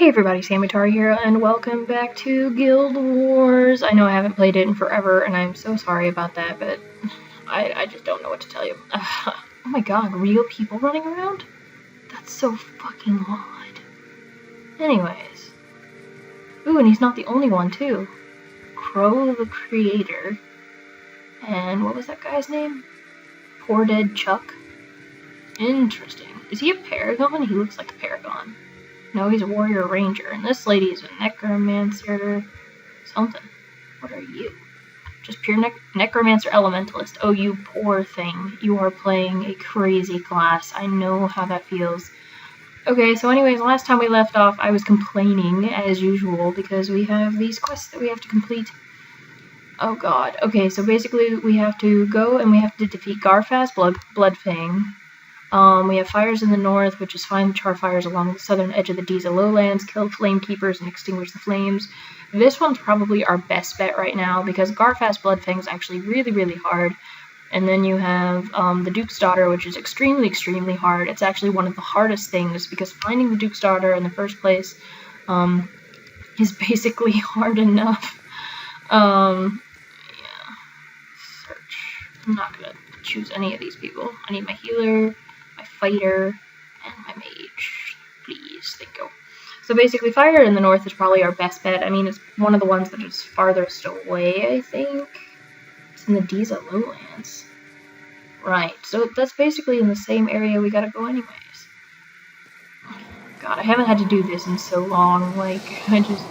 Hey everybody, Samitari here, and welcome back to Guild Wars. I know I haven't played it in forever, and I'm so sorry about that, but I just don't know what to tell you. Oh my god, real people running around? That's so fucking odd. Anyways. Ooh, and he's not the only one, too. Crow the Creator. And what was that guy's name? Poor Dead Chuck? Interesting. Is he a paragon? He looks like a paragon. No, he's a warrior ranger, and this lady is a necromancer something. What are you? Just pure necromancer elementalist. Oh, you poor thing. You are playing a crazy class. I know how that feels. Okay, so anyways, last time we left off, I was complaining, as usual, because we have these quests that we have to complete. Oh god. Okay, so basically we have to go and we have to defeat Garfast Bloodfang. We have fires in the north, which is find char fires along the southern edge of the Diza lowlands, kill flame keepers, and extinguish the flames. This one's probably our best bet right now, because Garfast Bloodfang is actually really, really hard. And then you have the Duke's Daughter, which is extremely, extremely hard. It's actually one of the hardest things, because finding the Duke's Daughter in the first place is basically hard enough. Yeah. Search. I'm not going to choose any of these people. I need my healer, my fighter, and my mage. Please, thank you. So basically, fire in the north is probably our best bet. I mean, it's one of the ones that is farthest away, I think. It's in the Diza lowlands. Right, so that's basically in the same area we gotta go anyways. God, I haven't had to do this in so long, like, I just...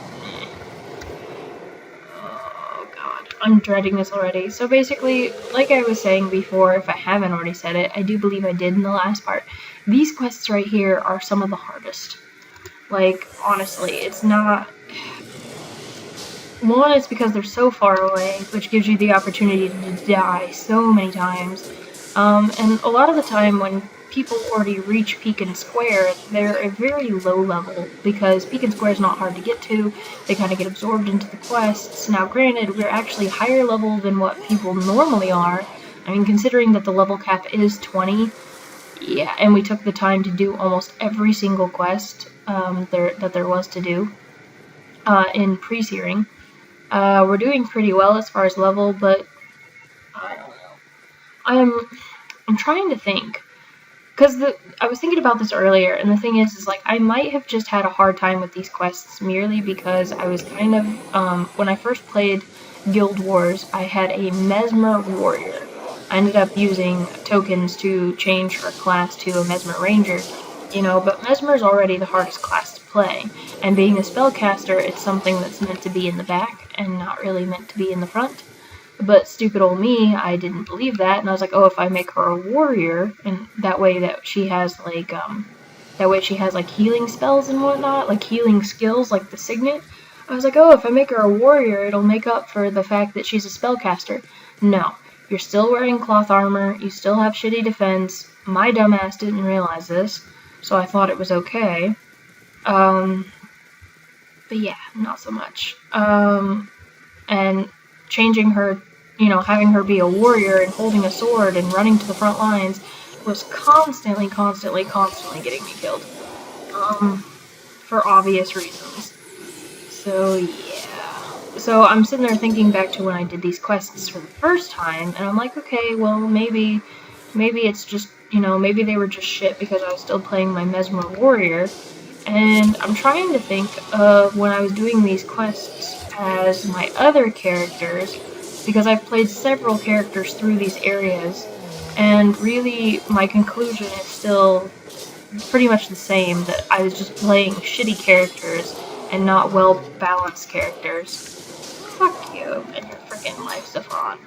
Oh god, I'm dreading this already. So basically, like I was saying before, if I haven't already said it, I do believe I did in the last part, these quests right here are some of the hardest. Like, honestly, it's not... One, it's because they're so far away, which gives you the opportunity to die so many times. And a lot of the time when people already reach Piken Square, they're a very low level, because Piken Square is not hard to get to. They kind of get absorbed into the quests. Now, granted, we're actually higher level than what people normally are. I mean, considering that the level cap is 20, yeah, and we took the time to do almost every single quest that there was to do in pre-searing. We're doing pretty well as far as level, but I don't know. I'm trying to think, because I was thinking about this earlier, and the thing is like I might have just had a hard time with these quests merely because I was kind of when I first played Guild Wars, I had a Mesmer warrior. I ended up using tokens to change her class to a Mesmer ranger, you know, but Mesmer is already the hardest class to play, and being a spellcaster, it's something that's meant to be in the back and not really meant to be in the front. But stupid old me, I didn't believe that, and I was like, oh, if I make her a warrior, and that way she has like healing spells and whatnot, like healing skills, like the Signet. I was like, oh, if I make her a warrior, it'll make up for the fact that she's a spellcaster. No, you're still wearing cloth armor, you still have shitty defense. My dumbass didn't realize this, so I thought it was okay. But yeah, not so much. And changing her, you know, having her be a warrior and holding a sword and running to the front lines was constantly getting me killed. For obvious reasons. So, yeah. So I'm sitting there thinking back to when I did these quests for the first time, and I'm like, okay, well, maybe it's just, you know, maybe they were just shit because I was still playing my Mesmer warrior. And I'm trying to think of when I was doing these quests as my other characters, because I've played several characters through these areas, and really my conclusion is still pretty much the same, that I was just playing shitty characters and not well-balanced characters. Fuck you and your freaking life, Saffron.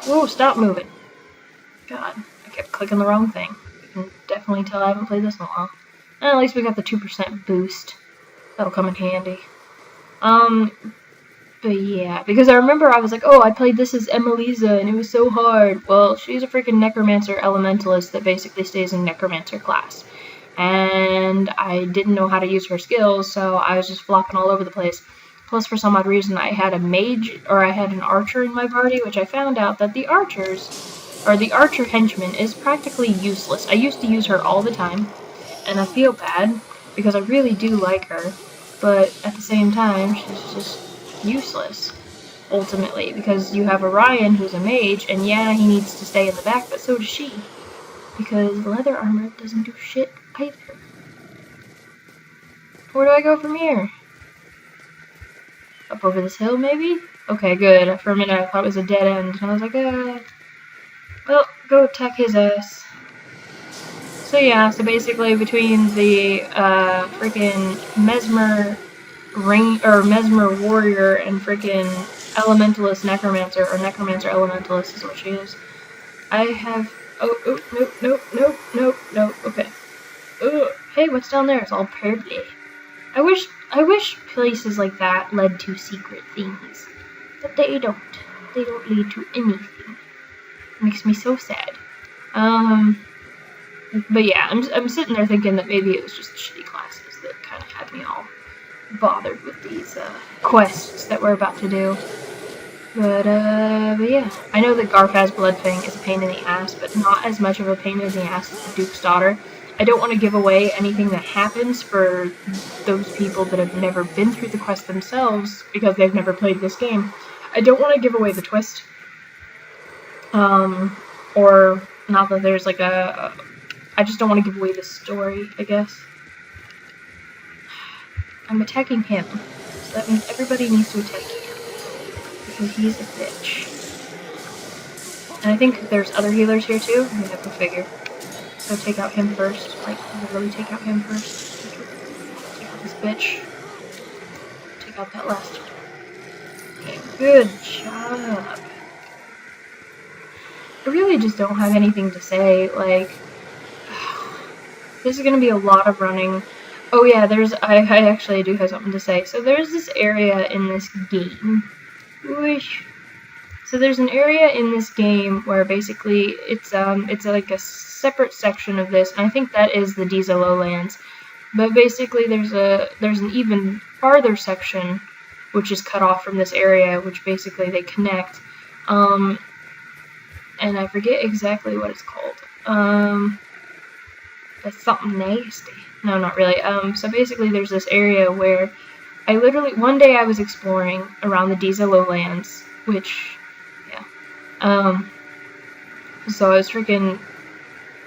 Whoa, stop moving. God, I kept clicking the wrong thing. You can definitely tell I haven't played this in a while. And at least we got the 2% boost. That'll come in handy. But yeah, because I remember I was like, oh, I played this as Emelisa, and it was so hard. Well, she's a freaking necromancer elementalist that basically stays in necromancer class. And I didn't know how to use her skills, so I was just flopping all over the place. Plus, for some odd reason, I had a mage, or I had an archer in my party, which I found out that the archer henchman is practically useless. I used to use her all the time, and I feel bad, because I really do like her. but at the same time, she's just useless, ultimately, because you have Orion, who's a mage, and yeah, he needs to stay in the back, but so does she, because leather armor doesn't do shit either. Where do I go from here? Up over this hill, maybe? Okay, good. For a minute, I thought it was a dead end, and I was like, well, go attack his ass. So yeah, so basically between the freaking Mesmer Warrior and freaking Elementalist Necromancer, or Necromancer Elementalist is what she is. I have nope, okay. Hey, what's down there? It's all purple. I wish places like that led to secret things. But they don't. They don't lead to anything. It makes me so sad. But yeah, I'm sitting there thinking that maybe it was just shitty classes that kind of had me all bothered with these quests that we're about to do. But yeah, I know that Garfaz Bloodfang is a pain in the ass, but not as much of a pain in the ass as the Duke's Daughter. I don't want to give away anything that happens for those people that have never been through the quest themselves because they've never played this game. I don't want to give away the twist. Or not that there's like I just don't want to give away the story, I guess. I'm attacking him, so that means everybody needs to attack him, because he's a bitch. And I think there's other healers here too, I mean, I can figure. So take out him first, like, literally take out him first. Take out this bitch. Take out that last. Okay, good job. I really just don't have anything to say, like, this is gonna be a lot of running. Oh yeah, I actually do have something to say. So there's this area in this game. Whoosh. So there's an area in this game where basically it's like a separate section of this, and I think that is the Diesel Lowlands. But basically there's an even farther section which is cut off from this area, which basically they connect. And I forget exactly what it's called. That's something nasty. No, not really. So basically there's this area where I literally, one day I was exploring around the Diesel Lowlands, which, yeah. So I was freaking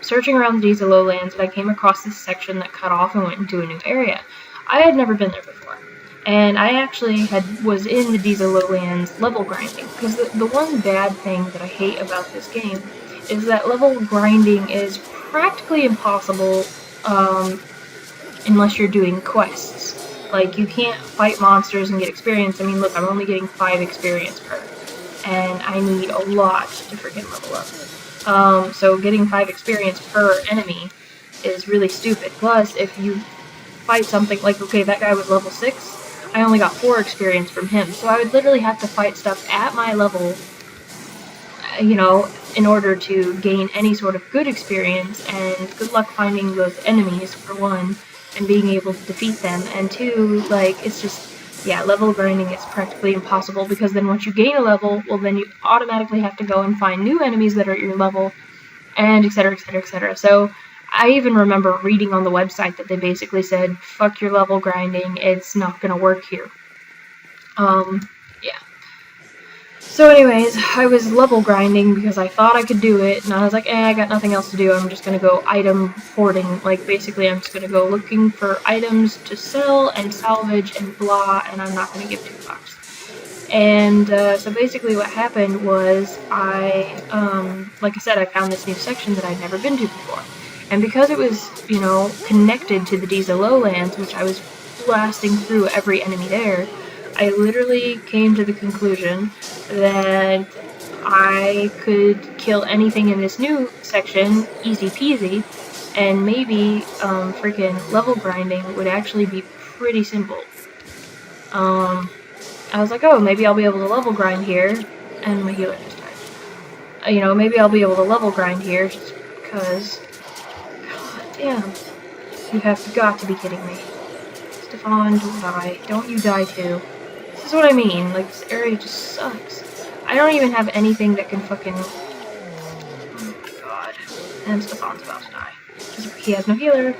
searching around the Diesel Lowlands, and I came across this section that cut off and went into a new area. I had never been there before. And I actually was in the Diesel Lowlands level grinding, because the one bad thing that I hate about this game is that level grinding is practically impossible unless you're doing quests. Like, you can't fight monsters and get experience. I mean, look, I'm only getting 5 experience per, and I need a lot to freaking level up. So getting 5 experience per enemy is really stupid. Plus, if you fight something like, okay, that guy was level 6, I only got 4 experience from him, so I would literally have to fight stuff at my level, you know, in order to gain any sort of good experience, and good luck finding those enemies, for one, and being able to defeat them, and 2, like, it's just, yeah, level grinding is practically impossible, because then once you gain a level, well, then you automatically have to go and find new enemies that are at your level, and etc, etc, etc. So I even remember reading on the website that they basically said, fuck your level grinding, it's not gonna work here. Yeah. So anyways, I was level grinding because I thought I could do it, and I was like, I got nothing else to do, I'm just gonna go item hoarding. Like, basically, I'm just gonna go looking for items to sell and salvage and blah, and I'm not gonna give 2 fucks. And, so basically what happened was like I said, I found this new section that I'd never been to before. And because it was, you know, connected to the Diesel Lowlands, which I was blasting through every enemy there, I literally came to the conclusion that I could kill anything in this new section, easy peasy, and maybe freaking level grinding would actually be pretty simple. I was like, oh, maybe I'll be able to level grind here, and my healer just died. You know, maybe I'll be able to level grind here just because. God damn, you have got to be kidding me. Stefan, don't die. Don't you die too. This is what I mean, like, this area just sucks. I don't even have anything that can fucking... Oh my god. And Stefan's about to die. He has no healer.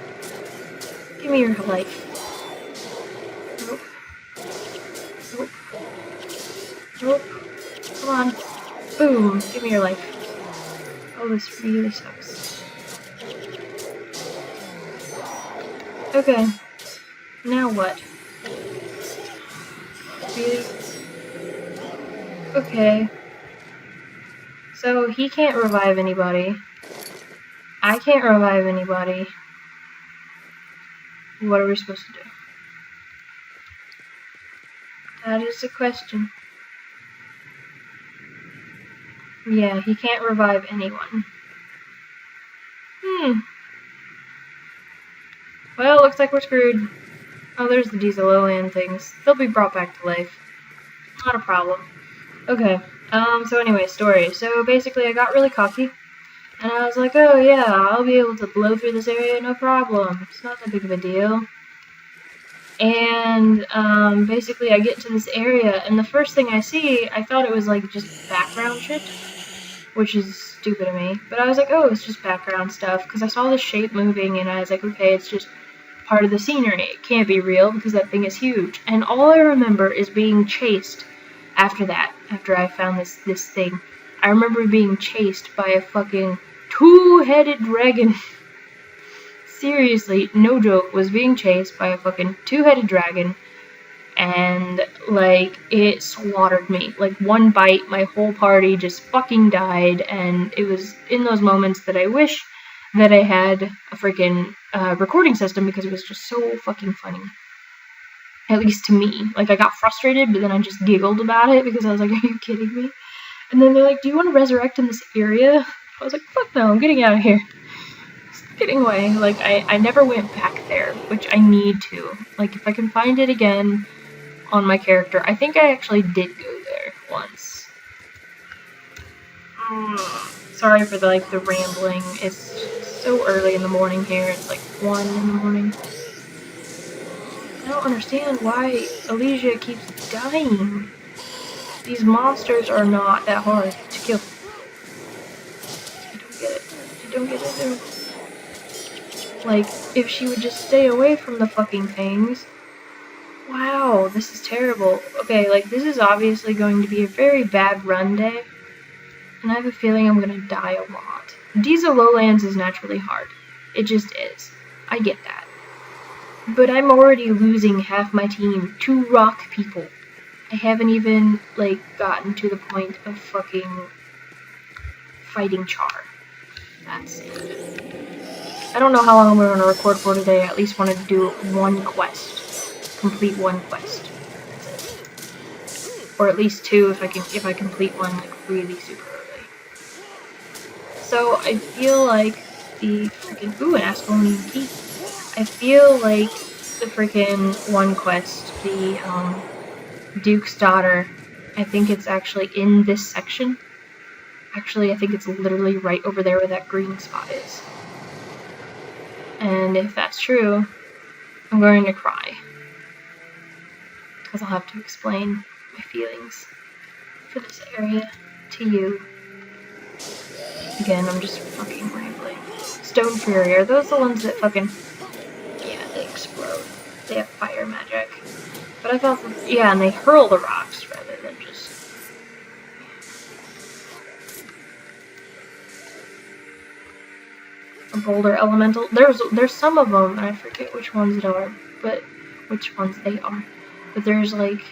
Give me your life. Nope. Come on. Boom. Give me your life. Oh, this really sucks. Okay. Now what? Really? Okay. So he can't revive anybody. I can't revive anybody. What are we supposed to do? That is the question. Yeah, he can't revive anyone. Well, looks like we're screwed. Oh, there's the Aaaaand things. They'll be brought back to life. Not a problem. Okay, so anyway, story. So basically I got really cocky, and I was like, oh yeah, I'll be able to blow through this area, no problem. It's not that big of a deal. And, basically I get to this area, and the first thing I see, I thought it was, like, just background shit, which is stupid of me. But I was like, oh, it's just background stuff, because I saw the shape moving, and I was like, okay, it's just part of the scenery. It can't be real, because that thing is huge. And all I remember is being chased after that, after I found this thing. I remember being chased by a fucking two-headed dragon. Seriously, no joke, was being chased by a fucking two-headed dragon, and, like, it slaughtered me. Like, one bite, my whole party just fucking died, and it was in those moments that I wish that I had a freaking recording system, because it was just so fucking funny. At least to me. Like, I got frustrated, but then I just giggled about it, because I was like, are you kidding me? And then they're like, do you want to resurrect in this area? I was like, fuck no, I'm getting out of here. Getting away. Like, I never went back there, which I need to. Like, if I can find it again on my character. I think I actually did go there once. Sorry for the rambling. It's so early in the morning here. It's like 1 in the morning. I don't understand why Elysia keeps dying. These monsters are not that hard to kill. I don't get it. I don't get it. Like, if she would just stay away from the fucking things. Wow, this is terrible. Okay, like, this is obviously going to be a very bad run day. And I have a feeling I'm gonna die a lot. Diesel Lowlands is naturally hard. It just is. I get that. But I'm already losing half my team to rock people. I haven't even, like, gotten to the point of fucking fighting Char. That's it. I don't know how long we're gonna record for today. I at least want to do one quest. Complete one quest. That's it. Or at least 2 if I complete one, like, really super early. So I feel like the freaking an Ascalon key. I feel like the freaking one quest, the Duke's daughter, I think it's actually in this section. Actually, I think it's literally right over there where that green spot is. And if that's true, I'm going to cry. Because I'll have to explain my feelings for this area to you. Again, I'm just fucking rambling. Stone Fury, are those the ones that fucking... Yeah, they explode. They have fire magic. But I thought... Yeah, and they hurl the rocks rather than just... A boulder elemental. There's some of them, and I forget which ones they are. But there's like...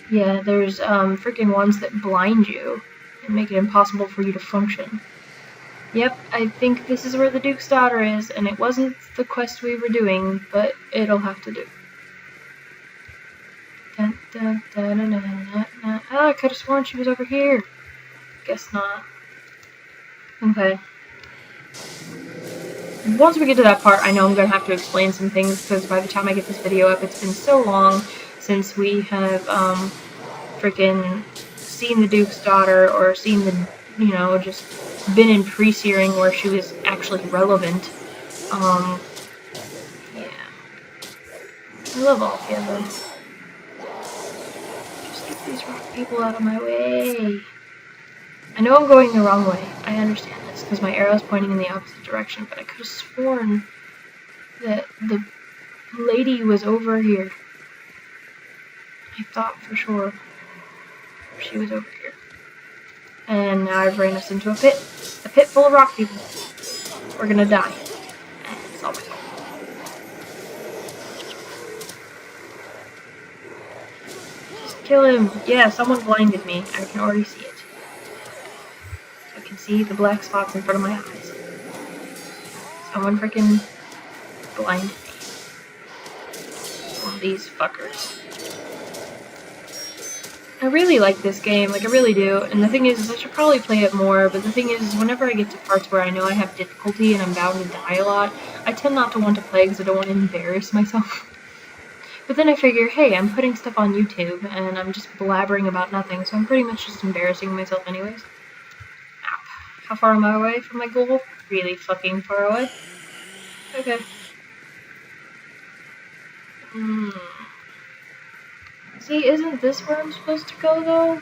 Yeah, there's freaking ones that blind you and make it impossible for you to function. Yep, I think this is where the Duke's daughter is, and it wasn't the quest we were doing, but it'll have to do. Dun, dun, dun, dun, dun, dun, dun. Oh, I could have sworn she was over here. Guess not. Okay. Once we get to that part, I know I'm going to have to explain some things, because by the time I get this video up, it's been so long since we have, freaking seen the Duke's daughter, or seen the, you know, just been in pre-searing where she was actually relevant. Yeah. I love all of them. Just get these rock people out of my way. I know I'm going the wrong way. I understand this, because my arrow's pointing in the opposite direction, but I could have sworn that the lady was over here. I thought for sure. She was over here. And now I've ran us into a pit. A pit full of rock people. We're gonna die. And it's all my fault. Just kill him. Yeah, someone blinded me. I can already see it. I can see the black spots in front of my eyes. Someone freaking blinded me. One of these fuckers. I really like this game, like I really do, and the thing is I should probably play it more, but the thing is whenever I get to parts where I know I have difficulty and I'm bound to die a lot, I tend not to want to play because I don't want to embarrass myself. But then I figure, hey, I'm putting stuff on YouTube and I'm just blabbering about nothing, so I'm pretty much just embarrassing myself anyways. Ow. How far am I away from my goal? Really fucking far away. Okay. See, isn't this where I'm supposed to go, though?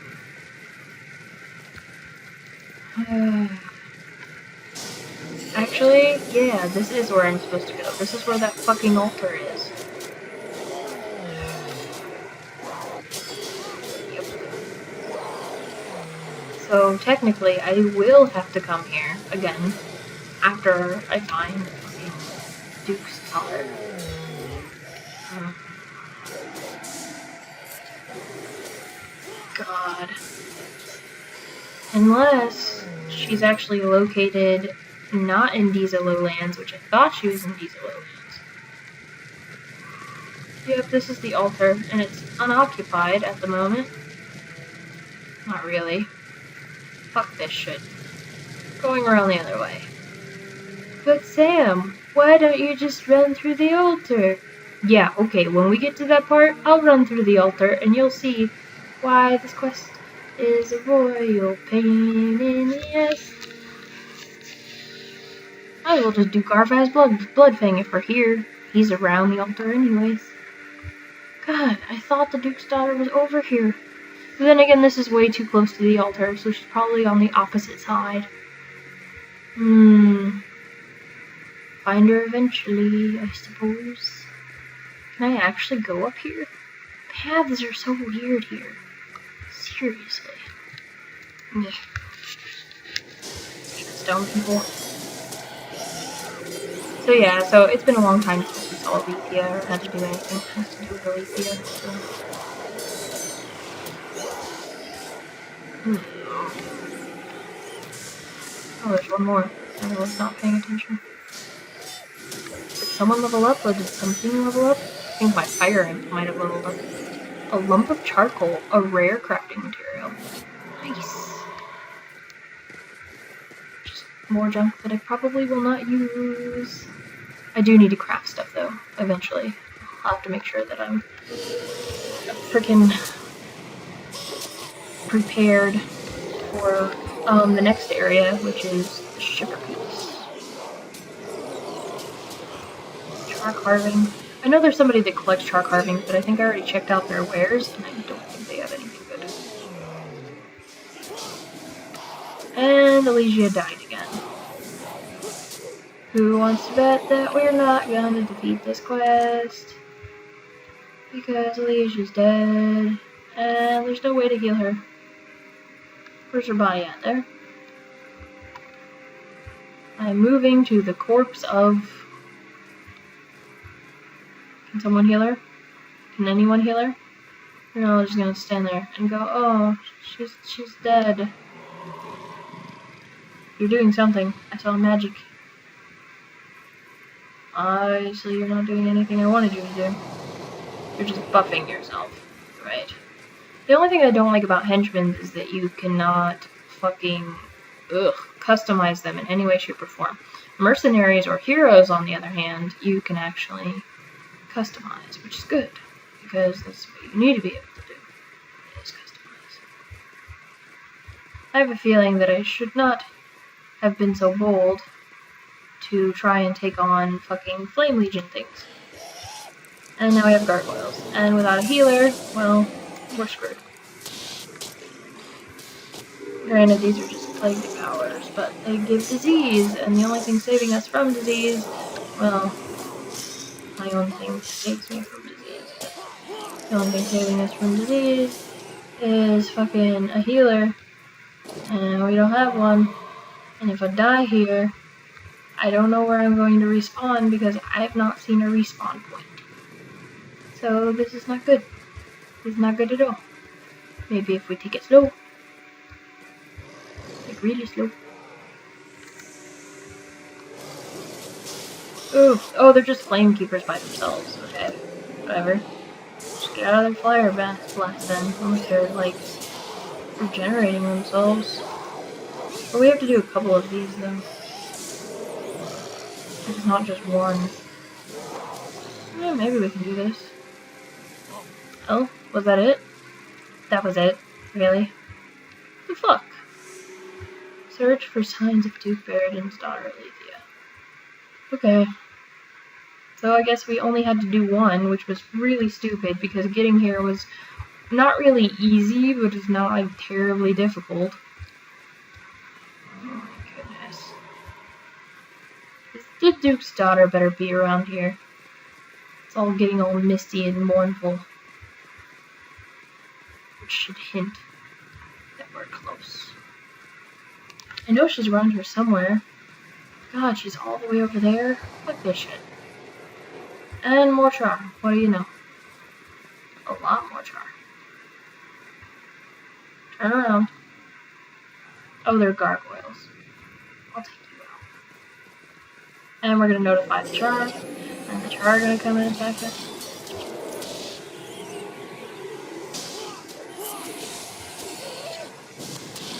Actually, yeah, this is where I'm supposed to go. This is where that fucking altar is. Yep. So, technically, I will have to come here again after I find the Duke's daughter. God. Unless she's actually located not in these lowlands, which I thought she was in these lowlands. Yep, this is the altar, and it's unoccupied at the moment. Not really. Fuck this shit. Going around the other way. But Sam, why don't you just run through the altar? Yeah, okay, when we get to that part, I'll run through the altar, and you'll see why this quest is a royal pain in the ass. I will just do Garfaz's Bloodfang if we're here. He's around the altar anyways. God, I thought the Duke's daughter was over here. But then again, this is way too close to the altar, so she's probably on the opposite side. Find her eventually, I suppose. Can I actually go up here? Paths are so weird here. Seriously. Yeah. Stone people. So yeah, so it's been a long time since we saw Alethea or had to do anything that has to do with Alethea, so. Oh, there's one more. I was not paying attention. Did someone level up, or did something level up? I think my fire imp might have leveled up. A lump of charcoal, a rare crafting material. Nice. Just more junk that I probably will not use. I do need to craft stuff though, eventually. I'll have to make sure that I'm freaking prepared for the next area, which is the sugar piece. Char carving. I know there's somebody that collects char carving, but I think I already checked out their wares, and I don't think they have anything good. And Elysia died again. Who wants to bet that we're not gonna defeat this quest? Because Elysia's dead, and there's no way to heal her. Where's her body at? There. I'm moving to the corpse of... Can someone heal her? Can anyone heal her? No, I'm just gonna stand there and go, oh, she's dead. You're doing something. I saw magic. Obviously, you're not doing anything I wanted you to do. You're just buffing yourself, right? The only thing I don't like about henchmen is that you cannot fucking, customize them in any way, shape, or form. Mercenaries or heroes, on the other hand, you can actually customize, which is good, because that's what you need to be able to do, is customize. I have a feeling that I should not have been so bold to try and take on fucking Flame Legion things. And now we have gargoyles. And without a healer, well, we're screwed. Granted, these are just plague devourers, but they give disease, and the only thing saving us from disease, well, my own thing saves me from disease. The only thing saving us from disease is fucking a healer, and we don't have one. And if I die here, I don't know where I'm going to respawn because I've not seen a respawn point. So this is not good. This is not good at all. Maybe if we take it slow. Like really slow. Ooh. Oh, they're just flame keepers by themselves. Okay. Whatever. Just get out of their flare blast then. Unless they're like regenerating themselves. But we have to do a couple of these though. It's not just one. Yeah, maybe we can do this. Oh, was that it? That was it? Really? The fuck? Search for signs of Duke Barradin's daughter, Alethea. Okay. So I guess we only had to do one, which was really stupid because getting here was not really easy, but it's not like terribly difficult. Oh my goodness. The Duke's daughter better be around here. It's all getting all misty and mournful. Which should hint that we're close. I know she's around here somewhere. God, she's all the way over there. Fuck this shit. And more charm. What do you know? A lot more charm. Turn around. Oh, they're gargoyles. I'll take you out. And we're gonna notify the char. And the char are gonna come and attack us.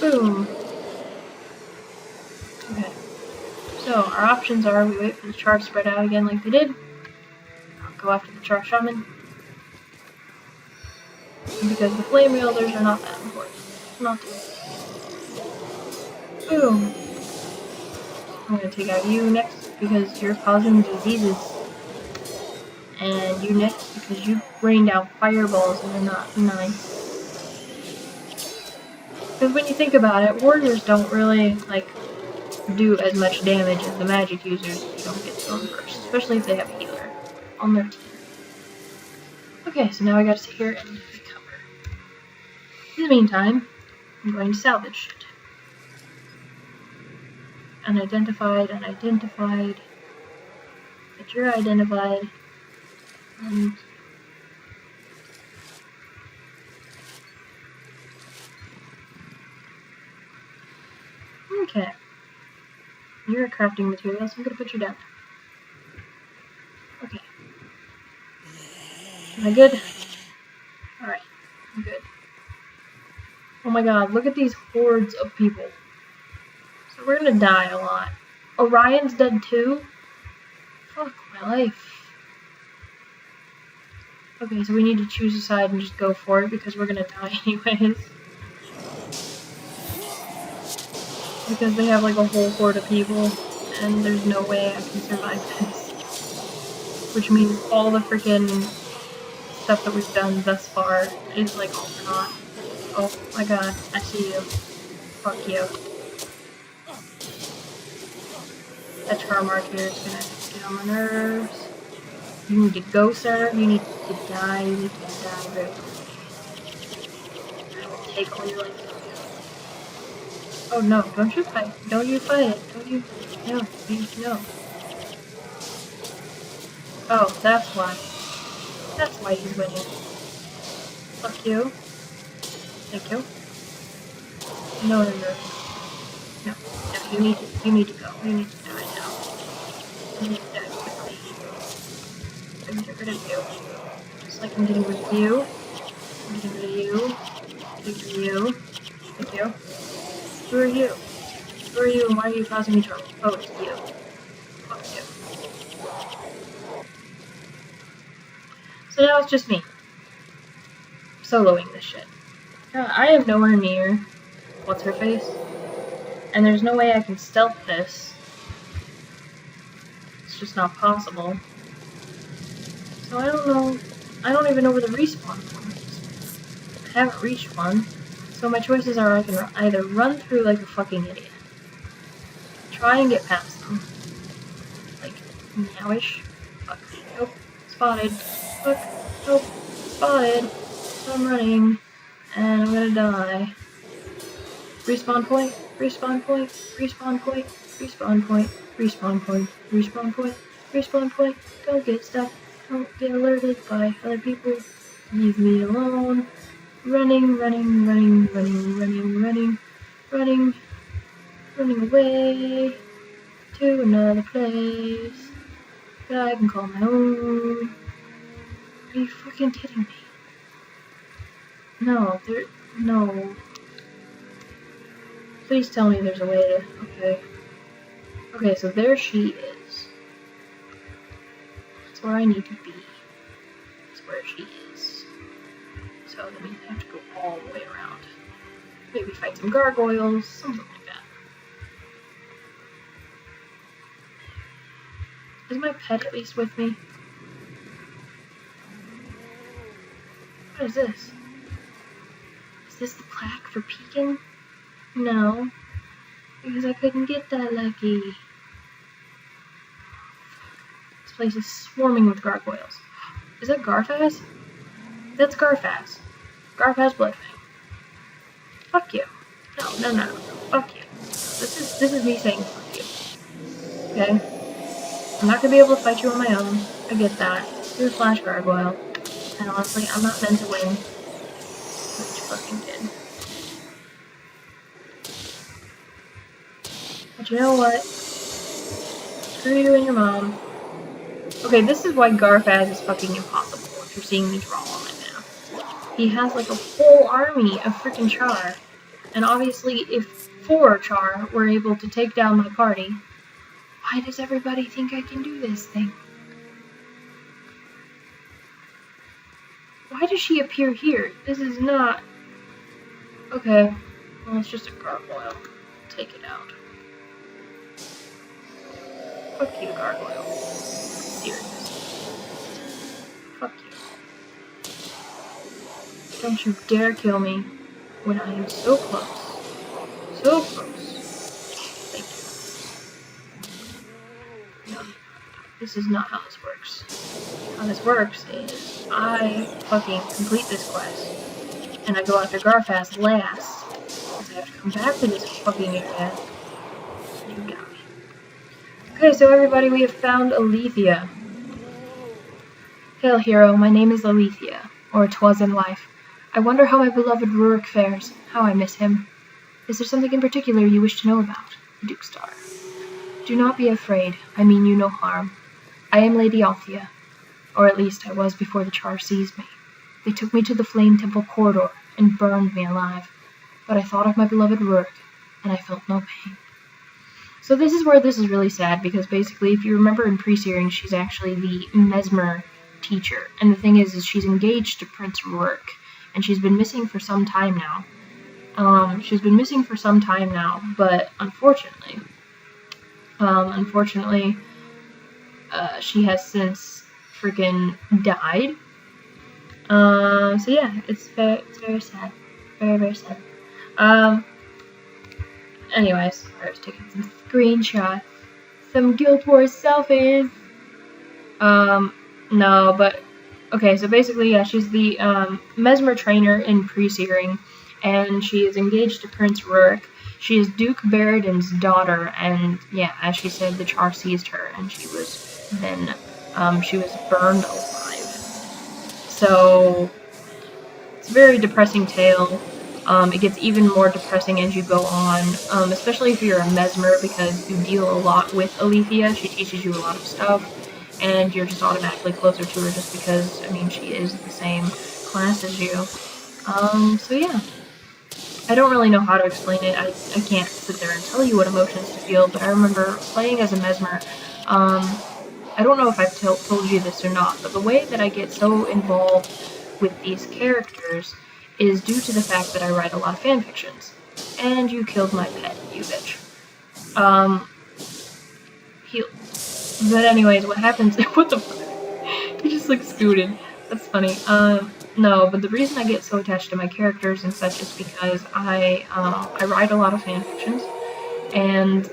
Boom. Okay. So, our options are we wait for the char to spread out again like they did. I'll go after the char shaman. Because the flame wielders are not that important. Not too. Boom. I'm gonna take out you next because you're causing diseases. And you next because you rain down fireballs and they're not nice. Because when you think about it, warriors don't really, like, do as much damage as the magic users if you don't get to them first. Especially if they have a healer on their team. Okay, so now I gotta sit here and recover. In the meantime, I'm going to salvage shit. Unidentified, unidentified. But you're identified. And okay. You're a crafting material, so I'm gonna put you down. Okay. Am I good? Alright, I'm good. Oh my god, look at these hordes of people. So we're gonna die a lot. Orion's dead too? Fuck my life. Okay, so we need to choose a side and just go for it because we're gonna die anyways. Because they have like a whole horde of people and there's no way I can survive this. Which means all the freaking stuff that we've done thus far is like all for naught. Oh my god, I see you. Fuck you. That charm mark here is gonna get on my nerves. You need to go, sir. You need to die. You need to die very quickly. I will take all your life. Oh no, don't you fight. Don't you fight it. Don't you. No, no. Oh, that's why. That's why he's winning. Fuck you. Thank you. No, no, no. No, you need to go. You need to die now. You need to die quickly. I'm gonna get rid of you. Just like I'm getting rid of you. I'm getting rid of you. Getting rid of you. Thank you. Who are you? Who are you and why are you causing me trouble? Oh, it's you. Fuck you. So now it's just me. Soloing this shit. I am nowhere near what's her face. And there's no way I can stealth this. It's just not possible. So I don't know. I don't even know where the respawn point is. I haven't reached one. So my choices are I can either run through like a fucking idiot. Try and get past them. Like, meowish. Fuck. Nope. Spotted. Fuck. Nope. Spotted. So I'm running. and I'm gonna die. Respawn point, respawn point, respawn point, respawn point, respawn point, respawn point, respawn point. Don't get stuck. Don't get alerted by other people. Leave me alone. Running, running, running, running, running, running, running, running away to another place that I can call my own. Are you fucking kidding me? No, no. Please tell me there's a way to, okay. Okay, so there she is. That's where I need to be. That's where she is. So that means I have to go all the way around. Maybe fight some gargoyles, something like that. Is my pet at least with me? What is this? Is this the plaque for Piken? No, because I couldn't get that lucky. This place is swarming with gargoyles. Is that Garfaz? That's Garfaz. Garfaz Bloodfang. Fuck you. No. Fuck you. This is me saying fuck you. Okay? I'm not gonna be able to fight you on my own. I get that. You're a Flash Gargoyle. And honestly, I'm not meant to win. Which you fucking did. But you know what? Screw you and your mom. Okay, this is why Garfaz is fucking impossible, if you're seeing me draw on it now. He has like a whole army of freaking Char. And obviously, if 4 Char were able to take down my party, why does everybody think I can do this thing? Why does she appear here? This is not... Okay, well, it's just a gargoyle. Take it out. Fuck you, gargoyle. Serious. Fuck you. Don't you dare kill me when I am so close. So close. Thank you. No, this is not how this works. How this works is I fucking complete this quest and I go after Garfaz last because I have to come back to this fucking area. You got me. Okay, so everybody, we have found Alethea. Hail, hero, my name is Alethea, or 'twas in life. I wonder how my beloved Rurik fares, how I miss him. Is there something in particular you wish to know about? Duke Star. Do not be afraid, I mean you no harm. I am Lady Althea, or at least I was before the Char seized me. They took me to the Flame Temple corridor and burned me alive, but I thought of my beloved Rurik, and I felt no pain. So this is where this is really sad, because basically, if you remember in Pre-Searing, she's actually the Mesmer teacher. And the thing is she's engaged to Prince Rurik, and she's been missing for some time now. But unfortunately, she has since freaking died. So yeah, it's very sad. Very, very sad. Anyways, I was taking some screenshots. Some Guild Wars selfies. No, but... Okay, so basically, yeah, she's the, Mesmer trainer in Pre-Searing, and she is engaged to Prince Rurik. She is Duke Baradin's daughter, and, yeah, as she said, the Char seized her, and she was then, she was burned alive. So, it's a very depressing tale. It gets even more depressing as you go on, especially if you're a Mesmer, because you deal a lot with Alethea. She teaches you a lot of stuff, and you're just automatically closer to her just because, I mean, she is the same class as you. So yeah. I don't really know how to explain it. I can't sit there and tell you what emotions to feel, but I remember playing as a Mesmer. I don't know if I've told you this or not, but the way that I get so involved with these characters is due to the fact that I write a lot of fanfictions. And you killed my pet, you bitch. But anyways, what happens... What the fuck? He just, like, scooted. That's funny. No, but the reason I get so attached to my characters and such is because I write a lot of fanfictions, and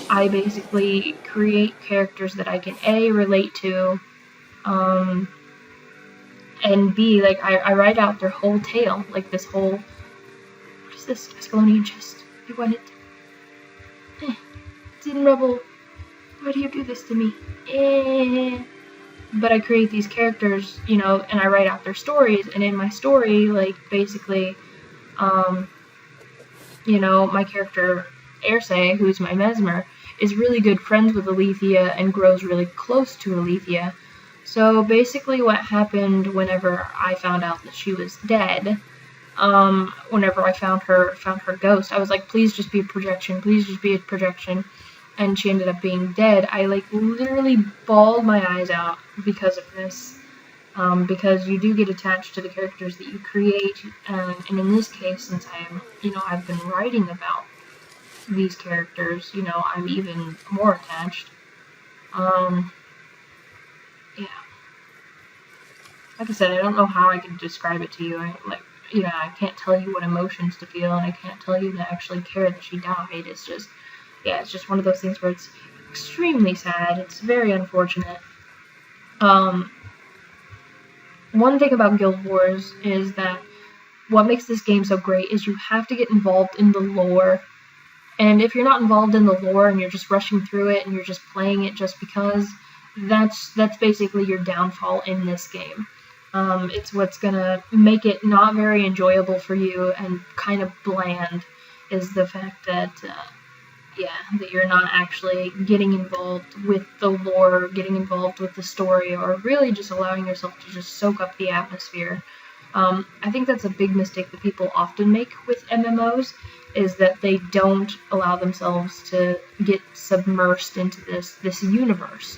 I basically create characters that I can A, relate to, and B, like, I write out their whole tale, like this whole, what is this, Ascalonian chest? You want it? Din Rebel, why do you do this to me? But I create these characters, you know, and I write out their stories, and in my story, like, basically, you know, my character, Aaaaand, who's my Mesmer, is really good friends with Alethea and grows really close to Alethea. So basically what happened whenever I found out that she was dead, whenever I found her ghost, I was like, please just be a projection, please just be a projection. And she ended up being dead. I, like, literally bawled my eyes out because of this. Because you do get attached to the characters that you create, and in this case, since I've been writing about these characters, you know, I'm even more attached. Yeah. Like I said, I don't know how I could describe it to you. I can't tell you what emotions to feel, and I can't tell you to actually care that she died. It's just, yeah, it's just one of those things where it's extremely sad. It's very unfortunate. One thing about Guild Wars is that what makes this game so great is you have to get involved in the lore. And if you're not involved in the lore and you're just rushing through it and you're just playing it just because, that's basically your downfall in this game. It's what's gonna make it not very enjoyable for you and kind of bland, is the fact that that you're not actually getting involved with the lore, getting involved with the story, or really just allowing yourself to just soak up the atmosphere. I think that's a big mistake that people often make with MMOs, is that they don't allow themselves to get submersed into this universe.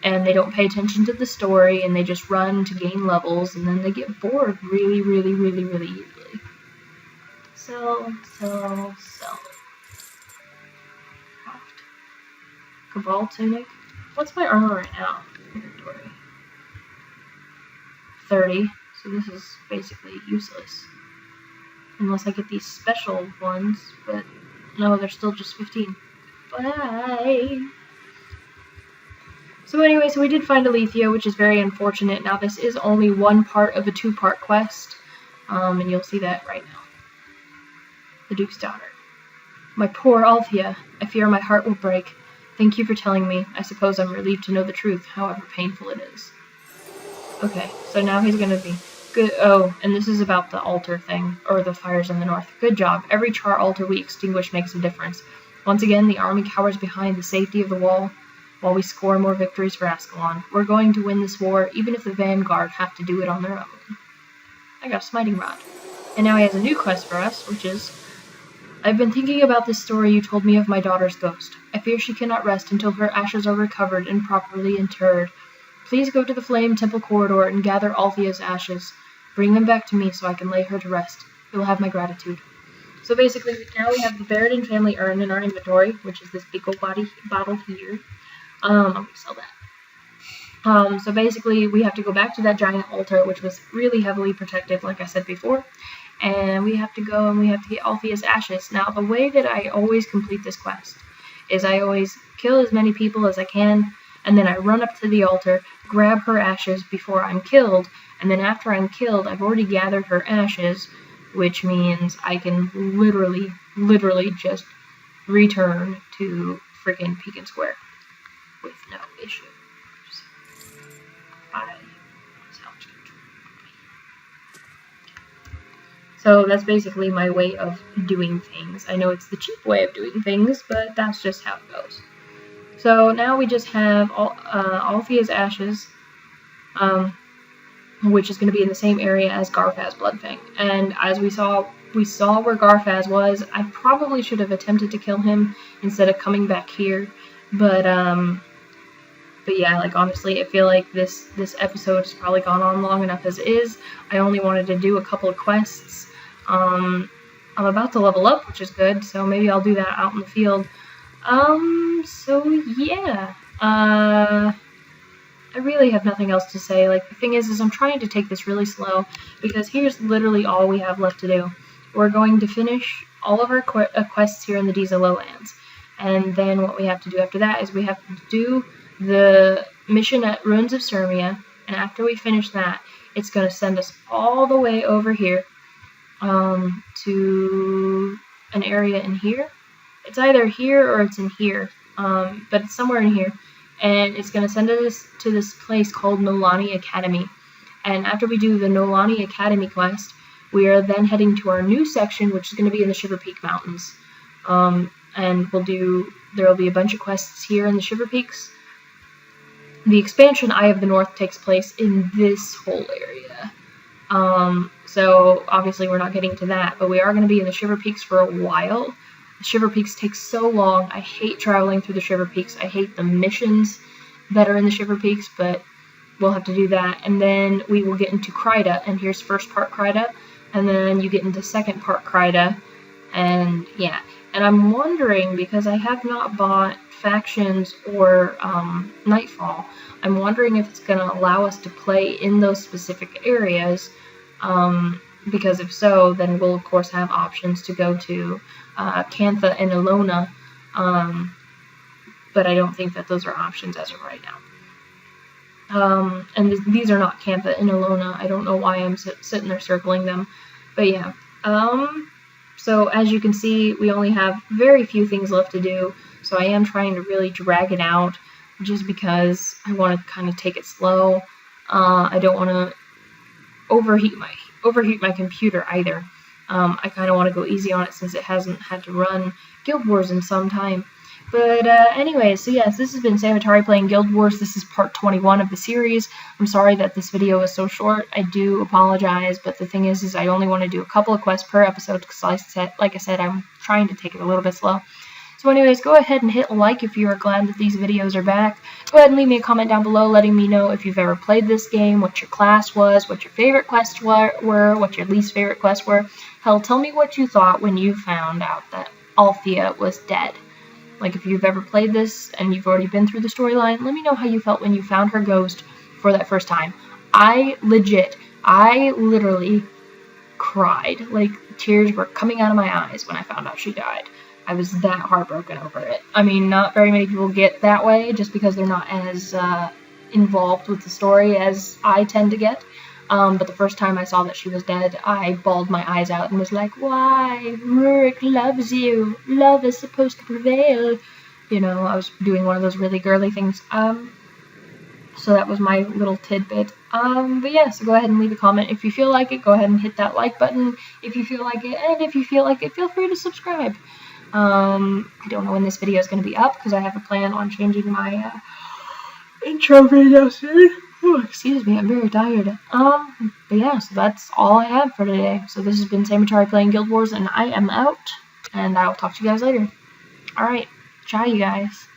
And they don't pay attention to the story, and they just run to gain levels, and then they get bored really, really, really, really easily. Sell. Cabal Tunic. What's my armor right now? Inventory. 30. So this is basically useless. Unless I get these special ones, but no, they're still just 15. Bye! So anyway, so we did find Alethea, which is very unfortunate. Now this is only one part of a 2-part quest, and you'll see that right now. The Duke's daughter. My poor Althea, I fear my heart will break. Thank you for telling me. I suppose I'm relieved to know the truth, however painful it is. Okay, so now he's gonna be good. Oh, and this is about the altar thing, or the fires in the north. Good job. Every char altar we extinguish makes a difference. Once again, the army cowers behind the safety of the wall, while we score more victories for Ascalon. We're going to win this war, even if the vanguard have to do it on their own. I got a smiting rod. And now he has a new quest for us, which is, I've been thinking about this story you told me of my daughter's ghost. I fear she cannot rest until her ashes are recovered and properly interred. Please go to the Flame Temple corridor and gather Althea's ashes. Bring them back to me so I can lay her to rest. You'll have my gratitude. So basically, now we have the Baradin family urn in our inventory, which is this big old bottle here. I'm going to sell that. So basically, we have to go back to that giant altar, which was really heavily protected, like I said before. And we have to go and we have to get Althea's ashes. Now, the way that I always complete this quest is I always kill as many people as I can, and then I run up to the altar, grab her ashes before I'm killed, and then after I'm killed, I've already gathered her ashes, which means I can literally just return to freaking Piken Square with no issue. So that's basically my way of doing things. I know it's the cheap way of doing things, but that's just how it goes. So now we just have Althea's ashes, which is going to be in the same area as Garfaz Bloodfang. And as we saw where Garfaz was. I probably should have attempted to kill him instead of coming back here, but yeah, like honestly, I feel like this episode has probably gone on long enough as it is. I only wanted to do a couple of quests. I'm about to level up, which is good, so maybe I'll do that out in the field. So yeah, I really have nothing else to say. Like, the thing is I'm trying to take this really slow, because here's literally all we have left to do. We're going to finish all of our quests here in the Diesel Lowlands, and then what we have to do after that is we have to do the mission at Ruins of Sirmia, and after we finish that, it's going to send us all the way over here to an area in here. It's either here or it's in here, but it's somewhere in here. And it's going to send us to this place called Nolani Academy. And after we do the Nolani Academy quest, we are then heading to our new section, which is going to be in the Shiver Peak Mountains. And there will be a bunch of quests here in the Shiver Peaks. The expansion Eye of the North takes place in this whole area. So obviously we're not getting to that, but we are going to be in the Shiver Peaks for a while. The Shiver Peaks take so long. I hate traveling through the Shiver Peaks. I hate the missions that are in the Shiver Peaks, but we'll have to do that. And then we will get into Kryda, and here's first part Kryda, and then you get into second part Kryda, and yeah. And I'm wondering, because I have not bought Factions or Nightfall, I'm wondering if it's going to allow us to play in those specific areas, because if so, then we'll of course have options to go to Cantha and Ilona, but I don't think that those are options as of right now. And these are not Cantha and Ilona. I don't know why I'm sitting there circling them, but yeah. So as you can see, we only have very few things left to do, so I am trying to really drag it out, just because I want to kind of take it slow. I don't want to overheat my computer either. I kind of want to go easy on it since it hasn't had to run Guild Wars in some time. But anyway, so yes, this has been Samatari playing Guild Wars. This is part 21 of the series. I'm sorry that this video is so short. I do apologize, but the thing is I only want to do a couple of quests per episode because, like I said, I'm trying to take it a little bit slow. So anyways, go ahead and hit like if you are glad that these videos are back. Go ahead and leave me a comment down below letting me know if you've ever played this game, what your class was, what your favorite quests were, what your least favorite quests were. Hell, tell me what you thought when you found out that Althea was dead. Like, if you've ever played this and you've already been through the storyline, let me know how you felt when you found her ghost for that first time. I literally cried. Like, tears were coming out of my eyes when I found out she died. I was that heartbroken over it. I mean, not very many people get that way just because they're not as involved with the story as I tend to get. But the first time I saw that she was dead, I bawled my eyes out and was like, why? Rurik loves you. Love is supposed to prevail. You know, I was doing one of those really girly things. So that was my little tidbit. But yeah, so go ahead and leave a comment if you feel like it. Go ahead and hit that like button if you feel like it. And if you feel like it, feel free to subscribe. I don't know when this video is going to be up because I have a plan on changing my intro video soon. Oh, excuse me, I'm very tired. But yeah, so that's all I have for today. So this has been Samatari playing Guild Wars, and I am out, and I will talk to you guys later. Alright, ciao you guys.